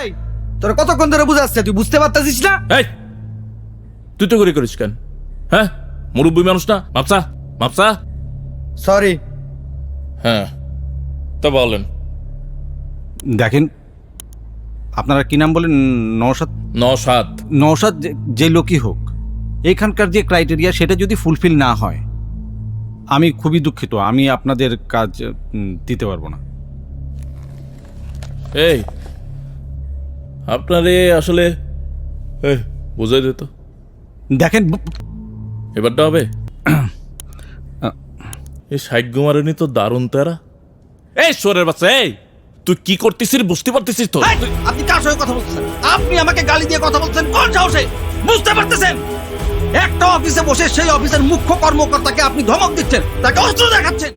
এই, তোর কতক্ষণ ধরে বুঝাচ্ছে তুই বুঝতে পারতেছিস না? এই তুই তো করে করিস কেন? হ্যাঁ, মুরব্বী মানুষ না? মাপসা মাপসা। সরি। হ্যাঁ, তা বলেন। দেখেন, আপনারা কি নাম বলেন? নওশাদ। নওশাদ। নওশাদ যে লোকই হোক, এখানকার যে ক্রাইটেরিয়া সেটা যদি ফুলফিল না হয়, আমি খুবই দুঃখিত, আমি আপনাদের কাজ দিতে পারবো না। এই আপনারে আসলে বুঝাই দিত। দেখেন, এবারটা হবে। এই সাইগুমারিনী তো দারুণ তারা। এই সোরের বাচ্চা, এই তুই কি করতেছিস বুঝতে পারতেছিস তো? আপনি কার সঙ্গে কথা বলছেন? আপনি আমাকে গালি দিয়ে কথা বলছেন কোন সাহসে? বুঝতে পারতেছেন? একটা অফিসে বসে সেই অফিসের মুখ্য কর্মকর্তাকে আপনি ধমক দিচ্ছেন, তাকে অস্ত্র দেখাচ্ছেন।